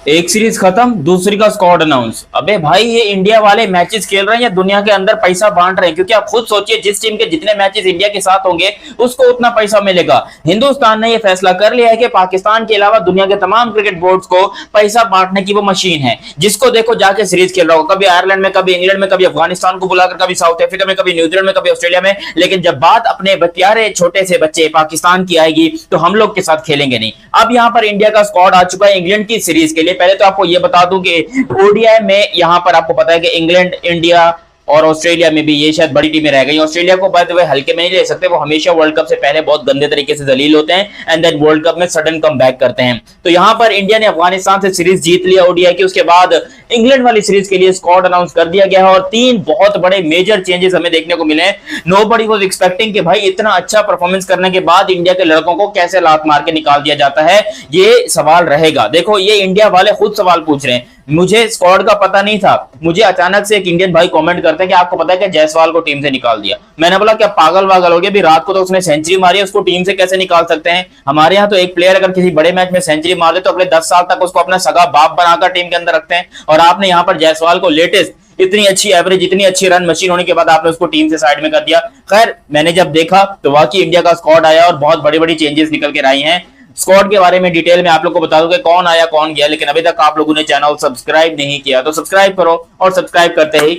एक सीरीज खत्म, दूसरी का स्क्वाड अनाउंस। अबे भाई, ये इंडिया वाले मैचेस खेल रहे हैं या दुनिया के अंदर पैसा बांट रहे हैं? क्योंकि आप खुद सोचिए, जिस टीम के जितने मैचेस इंडिया के साथ होंगे उसको उतना पैसा मिलेगा। हिंदुस्तान ने यह फैसला कर लिया है कि पाकिस्तान के अलावा दुनिया के तमाम क्रिकेट बोर्ड्स को पैसा बांटने की वो मशीन है। जिसको देखो जाके सीरीज खेल रहा होगा, कभी आयरलैंड में, कभी इंग्लैंड में, कभी अफगानिस्तान को बुलाकर, कभी साउथ अफ्रीका में, कभी न्यूजीलैंड में, कभी ऑस्ट्रेलिया में। लेकिन जब बात अपने प्यारे छोटे से बच्चे पाकिस्तान की आएगी तो हम लोग के साथ खेलेंगे नहीं। अब यहां पर इंडिया का स्क्वाड आ चुका है इंग्लैंड की सीरीज के लिए। पहले तो आपको यह बता दूं कि ओडीआई में यहां पर आपको पता है कि इंग्लैंड, इंडिया और ऑस्ट्रेलिया में भी ये शायद बड़ी टीमें रह गई। ऑस्ट्रेलिया को बाय द वे हल्के में नहीं ले सकते, वो हमेशा वर्ल्ड कप से पहले बहुत गंदे तरीके से जलील होते हैं एंड देन वर्ल्ड कप में सडन कम बैक करते हैं। तो यहां पर इंडिया ने अफगानिस्तान से सीरीज जीत लिया ओडीआई की। उसके बाद इंग्लैंड वाली सीरीज के लिए स्क्वाड अनाउंस कर दिया गया है और 3 बहुत बड़े मेजर चेंजेस हमें देखने को मिले। नोबडी वाज एक्सपेक्टिंग कि भाई इतना अच्छा परफॉर्मेंस करने के बाद इंडिया के लड़कों को कैसे लात मार के निकाल दिया जाता है, ये सवाल रहेगा। देखो, ये इंडिया वाले खुद सवाल पूछ रहे हैं। मुझे स्क्वाड का पता नहीं था, मुझे अचानक से एक इंडियन भाई कमेंट करते हैं कि आपको पता है कि जायसवाल को टीम से निकाल दिया। मैंने बोला क्या पागल वागल हो गया? भी रात को तो उसने सेंचुरी मारी है, उसको टीम से कैसे निकाल सकते हैं? हमारे यहाँ तो एक प्लेयर अगर किसी बड़े मैच में सेंचुरी मार दे तो अगले 10 साल तक उसको अपना सगा बाप बनाकर टीम के अंदर रखते हैं। और आपने यहाँ पर जायसवाल को लेटेस्ट इतनी अच्छी एवरेज, इतनी अच्छी रन मशीन होने के बाद आपने उसको टीम से साइड में कर दिया। खैर, मैंने जब देखा तो वाकई इंडिया का स्क्वाड आया और बहुत बड़ी बड़ी चेंजेस निकल कर आई हैं। स्क्वाड के बारे में डिटेल में आप लोग को बता दूं कि कौन आया कौन गया, लेकिन अभी तक आप लोगों ने चैनल सब्सक्राइब नहीं किया तो सब्सक्राइब करो और सब्सक्राइब करते ही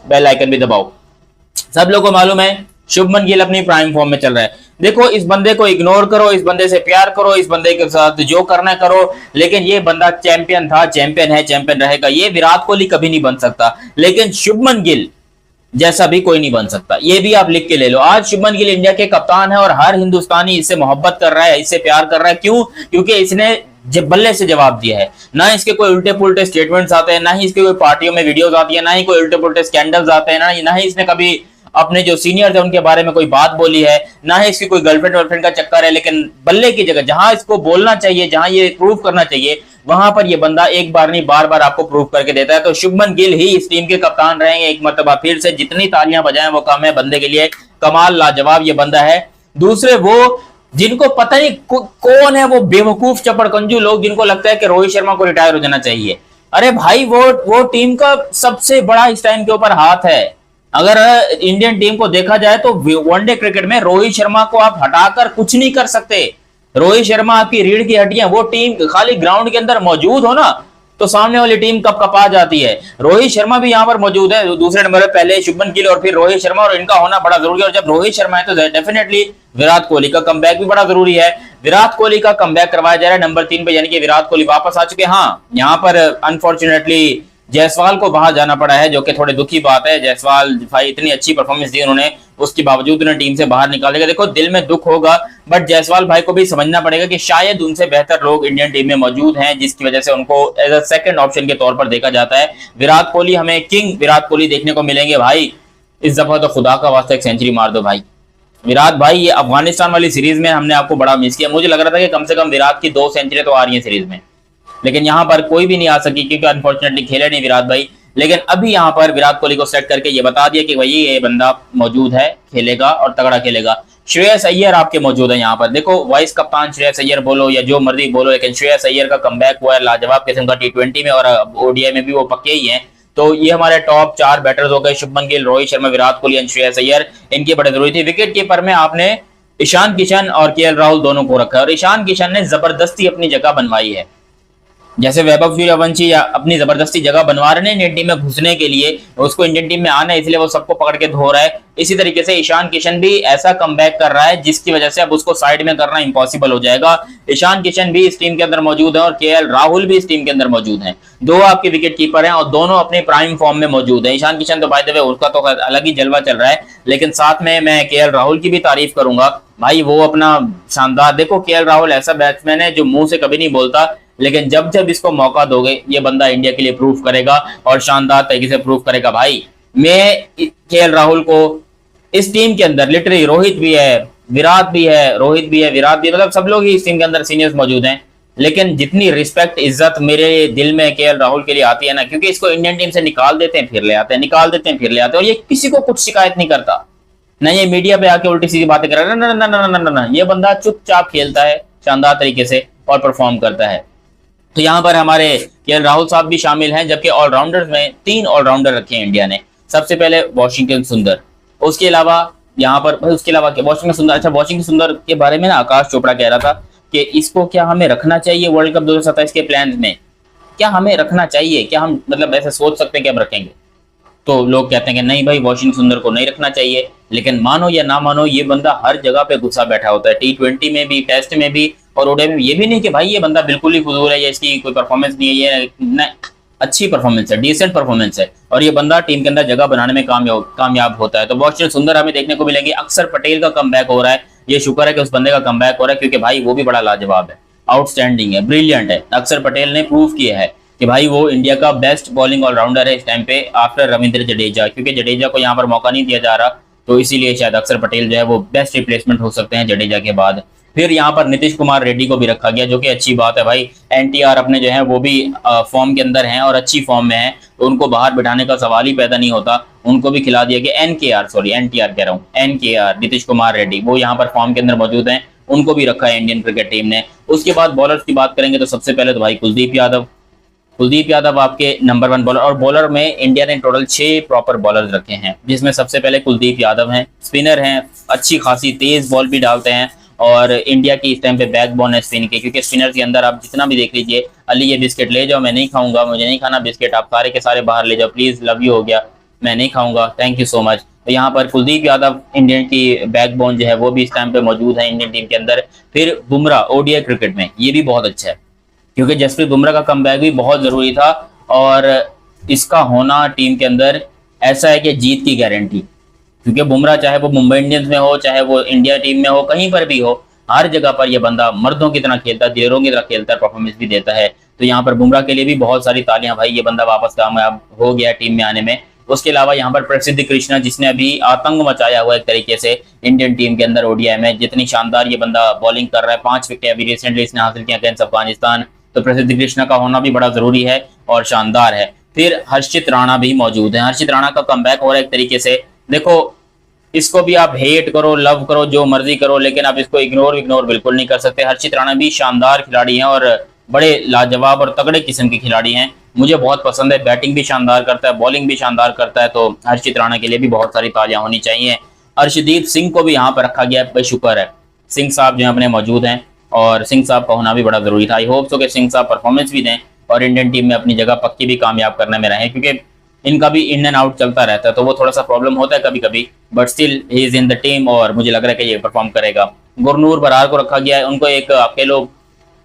बेल आइकन भी दबाओ। सब लोगों को मालूम है शुभमन गिल अपनी प्राइम फॉर्म में चल रहा है। देखो, इस बंदे को इग्नोर करो, इस बंदे से प्यार करो, इस बंदे के साथ जो करना है करो, लेकिन ये बंदा चैंपियन था, चैंपियन है, चैंपियन रहेगा। ये विराट कोहली कभी नहीं बन सकता, लेकिन शुभमन गिल जैसा भी कोई नहीं बन सकता। ये भी आप लिख के ले लो। आज शुभमन गिल इंडिया के कप्तान है और हर हिंदुस्तानी इससे मोहब्बत कर रहा है, इससे प्यार कर रहा है। क्यों? क्योंकि इसने बल्ले से जवाब दिया है। ना इसके कोई उल्टे पुल्टे स्टेटमेंट्स आते हैं, ना ही इसके कोई पार्टियों में वीडियोस आती है, ना ही कोई उल्टे पुल्टे स्कैंडल्स आते हैं, ना ही इसने कभी अपने जो सीनियर थे उनके बारे में कोई बात बोली है, ना ही इसकी कोई गर्लफ्रेंड वर्लफ्रेंड का चक्कर है। लेकिन बल्ले की जगह जहां इसको बोलना चाहिए, जहां ये प्रूव करना चाहिए, वहां पर ये बंदा एक बार नहीं बार बार आपको प्रूव करके देता है। तो शुभमन गिल ही इस टीम के कप्तान रहेंगे एक मर्तबा फिर से। जितनी तालियां बजाएं वो कम है बंदे के लिए। कमाल, लाजवाब ये बंदा है। दूसरे वो जिनको पता नहीं कौन है वो बेवकूफ चपड़कंजू लोग जिनको लगता है कि रोहित शर्मा को रिटायर हो जाना चाहिए। अरे भाई, वो टीम का सबसे बड़ा इस टाइम के ऊपर हाथ है। अगर इंडियन टीम को देखा जाए तो वनडे क्रिकेट में रोहित शर्मा को आप हटाकर कुछ नहीं कर सकते। रोहित शर्मा आपकी रीढ़ की हड्डियां। वो टीम खाली ग्राउंड के अंदर मौजूद हो ना तो सामने वाली टीम कप कपा जाती है। रोहित शर्मा भी यहाँ पर मौजूद है दूसरे नंबर पे, पहले शुभमन गिल और फिर रोहित शर्मा, और इनका होना बड़ा जरूरी है। और जब रोहित शर्मा है तो डेफिनेटली विराट कोहली का कमबैक भी बड़ा जरूरी है। विराट कोहली का कमबैक करवाया जा रहा है नंबर 3 पे, यानी कि विराट कोहली वापस आ चुके। हाँ, यहाँ पर अनफॉर्चुनेटली जायसवाल को बाहर जाना पड़ा है, जो कि थोड़ी दुखी बात है। जायसवाल भाई इतनी अच्छी परफॉर्मेंस दी उन्होंने, उसके बावजूद उन्हें टीम से बाहर निकालेगा। देखो, दिल में दुख होगा, बट जायसवाल भाई को भी समझना पड़ेगा कि शायद उनसे बेहतर लोग इंडियन टीम में मौजूद हैं, जिसकी वजह से उनको एज अ सेकंड ऑप्शन के तौर पर देखा जाता है। विराट कोहली, हमें किंग विराट कोहली देखने को मिलेंगे भाई। इस दफा तो खुदा का वास्ता एक सेंचुरी मार दो भाई। विराट भाई, ये अफगानिस्तान वाली सीरीज में हमने आपको बड़ा मिस किया। मुझे लग रहा था कि कम से कम विराट की 2 सेंचुरी तो आ रही है सीरीज में, लेकिन यहाँ पर कोई भी नहीं आ सकी क्योंकि अनफॉर्चुनेटली खेले नहीं विराट भाई। लेकिन अभी यहाँ पर विराट कोहली को सेट करके ये बता दिया कि भाई ये बंदा मौजूद है, खेलेगा और तगड़ा खेलेगा। श्रेयस अय्यर आपके मौजूद है यहाँ पर। देखो, वाइस कप्तान श्रेयस अय्यर बोलो या जो मर्जी बोलो, लेकिन श्रेयस अय्यर का कमबैक हुआ है लाजवाब किस्म का। T20 में और ओडीआई में भी वो पक्के ही हैं। तो ये हमारे टॉप 4 बैटर्स हो गए, शुभमन गिल, रोहित शर्मा, विराट कोहली और श्रेयस अय्यर। इनकी बड़ी जरूरी थी। विकेट कीपर में आपने ईशान किशन और केएल राहुल दोनों को रखा है, और ईशान किशन ने जबरदस्ती अपनी जगह बनवाई है। जैसे वैभव सूर्यवंशी या अपनी जबरदस्ती जगह बनवा रहे हैं इंडियन टीम में घुसने के लिए, उसको इंडियन टीम में आना है इसलिए वो सबको पकड़ के धो रहा है। इसी तरीके से ईशान किशन भी ऐसा कमबैक कर रहा है जिसकी वजह से अब उसको साइड में करना इंपॉसिबल हो जाएगा। ईशान किशन भी इस टीम के अंदर मौजूद है और केएल राहुल भी इस टीम के अंदर मौजूद हैं। 2 आपके विकेट कीपर हैं और दोनों अपने प्राइम फॉर्म में मौजूद है। ईशान किशन तो बाय द वे उसका तो अलग ही जलवा चल रहा है, लेकिन साथ में मैं केएल राहुल की भी तारीफ करूंगा भाई। वो अपना शानदार, देखो केएल राहुल ऐसा बैट्समैन है जो मुंह से कभी नहीं बोलता, लेकिन जब जब इसको मौका दोगे ये बंदा इंडिया के लिए प्रूफ करेगा और शानदार तरीके से प्रूफ करेगा भाई। मैं केएल राहुल को इस टीम के अंदर लिटरली, रोहित भी है, विराट भी है, रोहित भी है, विराट भी, मतलब सब लोग ही इस टीम के अंदर सीनियर्स मौजूद हैं, लेकिन जितनी रिस्पेक्ट इज्जत मेरे दिल में केएल राहुल के लिए आती है ना, क्योंकि इसको इंडियन टीम से निकाल देते हैं फिर ले आते हैं, निकाल देते हैं फिर ले आते हैं, और ये किसी को कुछ शिकायत नहीं करता ना। ये मीडिया पे आके उल्टी सीधी बातें कर रहा है, ना ना ना ना ना ना, ये बंदा चुपचाप खेलता है शानदार तरीके से और परफॉर्म करता है। तो यहाँ पर हमारे केएल राहुल साहब भी शामिल हैं, जबकि ऑलराउंडर्स में 3 ऑलराउंडर रखे हैं इंडिया ने। सबसे पहले वॉशिंगटन सुंदर, उसके अलावा यहाँ पर उसके अलावा वॉशिंगटन सुंदर, अच्छा वॉशिंगटन सुंदर के बारे में ना आकाश चोपड़ा कह रहा था कि इसको क्या हमें रखना चाहिए वर्ल्ड कप 2027 के प्लान में, क्या हमें रखना चाहिए, क्या हम मतलब ऐसे सोच सकते हैं कि हम रखेंगे? तो लोग कहते हैं कि नहीं भाई वॉशिंगटन सुंदर को नहीं रखना चाहिए, लेकिन मानो या ना मानो ये बंदा हर जगह पे घुसा बैठा होता है, T20 में भी, टेस्ट में भी और ओडीआई में भी। ये भी नहीं कि भाई ये बंदा बिल्कुल ही फजूल है या इसकी कोई परफॉर्मेंस नहीं है, ये नहीं, अच्छी परफॉर्मेंस है, डिसेंट परफॉर्मेंस है और ये बंदा टीम के अंदर जगह बनाने में कामयाब होता है। तो वॉशिंगटन सुंदर हमें देखने को मिलेंगे। अक्षर पटेल का कमबैक हो रहा है, ये शुक्र है कि उस बंदे का कमबैक हो रहा है, क्योंकि भाई वो भी बड़ा लाजवाब है, आउटस्टैंडिंग है, ब्रिलियंट है। अक्षर पटेल ने प्रूव किया है कि भाई वो इंडिया का बेस्ट बॉलिंग ऑलराउंडर है इस टाइम पे आफ्टर रविंद्र जडेजा, क्योंकि जडेजा को यहाँ पर मौका नहीं दिया जा रहा, तो इसीलिए शायद अक्षर पटेल जो है वो बेस्ट रिप्लेसमेंट हो सकते हैं जडेजा के बाद। फिर यहाँ पर नीतीश कुमार रेड्डी को भी रखा गया, जो कि अच्छी बात है भाई। एनटीआर अपने जो है वो भी फॉर्म के अंदर हैं और अच्छी फॉर्म में है, तो उनको बाहर बिठाने का सवाल ही पैदा नहीं होता, उनको भी खिला दिया गया। एनटीआर कह रहा हूँ, एनकेआर नीतीश कुमार रेड्डी, वो यहाँ पर फॉर्म के अंदर मौजूद हैं, उनको भी रखा है इंडियन क्रिकेट टीम ने। उसके बाद बॉलर्स की बात करेंगे तो सबसे पहले तो भाई कुलदीप यादव आपके नंबर 1 बॉलर, और बॉलर में इंडिया ने टोटल 6 प्रॉपर बॉलर्स रखे हैं, जिसमें सबसे पहले कुलदीप यादव हैं, स्पिनर हैं, अच्छी खासी तेज बॉल भी डालते हैं और इंडिया की इस टाइम पे बैकबोन है स्पिन की, क्योंकि स्पिनर के अंदर आप जितना भी देख लीजिए, अली ये बिस्किट ले जाओ, मैं नहीं खाऊंगा, मुझे नहीं खाना बिस्किट, आप सारे के सारे बाहर ले जाओ प्लीज, लव यू हो गया, मैं नहीं खाऊंगा, थैंक यू सो मच। तो यहाँ पर कुलदीप यादव इंडियन की बैकबोन जो है वो भी इस टाइम पे मौजूद है इंडियन टीम के अंदर। फिर बुमराह ओडीआई क्रिकेट में ये भी बहुत अच्छा है, क्योंकि जसप्रीत बुमराह का कमबैक भी बहुत जरूरी था और इसका होना टीम के अंदर ऐसा है कि जीत की गारंटी, क्योंकि बुमराह चाहे वो मुंबई इंडियंस में हो, चाहे वो इंडिया टीम में हो, कहीं पर भी हो, हर जगह पर ये बंदा मर्दों की तरह खेलता है, दिलेरों की तरह खेलता है, परफॉर्मेंस भी देता है। तो यहाँ पर बुमराह के लिए भी बहुत सारी तालियां भाई, ये बंदा वापस कामयाब हो गया टीम में आने में। उसके अलावा यहाँ पर प्रसिद्ध कृष्णा, जिसने अभी आतंक मचाया हुआ एक तरीके से इंडियन टीम के अंदर ओडीआई में, जितनी शानदार ये बंदा बॉलिंग कर रहा है, 5 विकेट अभी रिसेंटली इसने हासिल किया अगेंस्ट अफगानिस्तान, तो प्रसिद्ध कृष्णा का होना भी बड़ा जरूरी है और शानदार है। फिर हर्षित राणा भी मौजूद है, हर्षित राणा का कमबैक हो रहा है एक तरीके से। देखो इसको भी आप हेट करो, लव करो, जो मर्जी करो, लेकिन आप इसको इग्नोर बिल्कुल नहीं कर सकते। हर्षित राणा भी शानदार खिलाड़ी हैं और बड़े लाजवाब और तगड़े किस्म के खिलाड़ी हैं, मुझे बहुत पसंद है, बैटिंग भी शानदार करता है, बॉलिंग भी शानदार करता है, तो हर्षित राणा के लिए भी बहुत सारी तालियां होनी चाहिए। अर्शदीप सिंह को भी यहाँ पर रखा गया है, शुक्र है सिंह साहब जो अपने मौजूद हैं और सिंह साहब का होना भी बड़ा जरूरी था। आई होप सो कि सिंह साहब परफॉर्मेंस भी दें और इंडियन टीम में अपनी जगह पक्की भी कामयाब करने में रहें, क्योंकि इनका भी इन एंड आउट चलता रहता है, तो वो थोड़ा सा प्रॉब्लम होता है कभी कभी, but still he is in the team और मुझे लग रहा है कि ये परफॉर्म करेगा। गुरनूर बरार को रखा गया है, उनको एक आपके लोग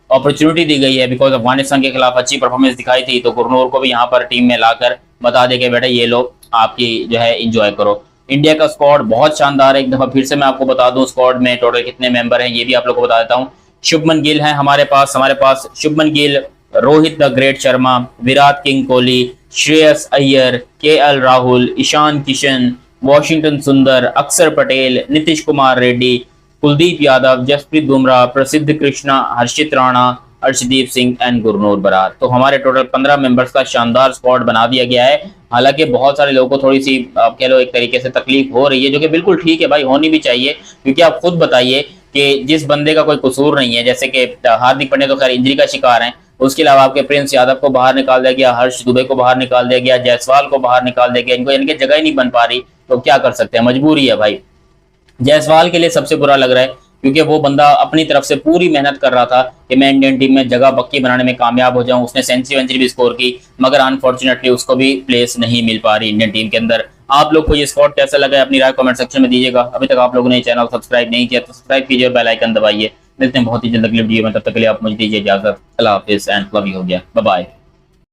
अपॉर्चुनिटी दी गई है, बिकॉज अफगानिस्तान के खिलाफ अच्छी परफॉर्मेंस दिखाई थी, तो गुरनूर को भी यहाँ पर टीम में लाकर बता दे कि बेटा ये लोग आपकी जो है इंजॉय करो। इंडिया का स्क्वाड बहुत शानदार है, एक दफा फिर से मैं आपको बता दूं स्क्वाड में टोटल कितने मेंबर हैं, ये भी आप लोग को बता देता हूँ। शुभमन गिल है हमारे पास Shubman Gill, Rohit the great Sharma, Virat king Kohli, Shreyas Iyer, K L Rahul, Ishan Kishan, Washington Sundar, Akshar Patel, Nitish Kumar Reddy, Kuldeep Yadav, Jasprit Bumrah, प्रसिद्ध कृष्णा, हर्षित राणा, अर्शदीप सिंह एंड गुरनूर बरार। तो हमारे टोटल 15 मेंबर्स का शानदार स्क्वाड बना दिया गया है। हालांकि बहुत सारे लोगों को थोड़ी सी आप कह लो एक तरीके से तकलीफ हो रही है, जो कि बिल्कुल ठीक है भाई, होनी भी चाहिए, क्योंकि आप खुद बताइए कि जिस बंदे का कोई कसूर नहीं है, जैसे कि हार्दिक पांड्या तो खैर इंजरी का शिकार हैं, उसके अलावा आपके प्रिंस यादव को बाहर निकाल दिया गया, हर्ष दुबे को बाहर निकाल दिया गया, जायसवाल को बाहर निकाल दिया गया, इनको इनकी जगह ही नहीं बन पा रही, तो क्या कर सकते हैं, मजबूरी है भाई। जायसवाल के लिए सबसे बुरा लग रहा है, क्योंकि वो बंदा अपनी तरफ से पूरी मेहनत कर रहा था कि मैं इंडियन टीम में जगह पक्की बनाने में कामयाब हो जाऊं, उसने सेंचुरी भी स्कोर की, मगर अनफॉर्चुनेटली उसको भी प्लेस नहीं मिल पा रही इंडियन टीम के अंदर। आप लोग को ये स्क्वाड कैसा लगा है अपनी राय कमेंट सेक्शन में दीजिएगा। अभी तक आप लोगों ने चैनल सब्सक्राइब नहीं किया तो सब्सक्राइब कीजिए और बेल आइकन दबाइए। मिलते हैं बहुत ही जल्द अगली वीडियो में, तब तक के लिए आप मुझे दीजिए इजाजत। अल्लाह हाफिज एंड लव यू हो गया, बाय बाय।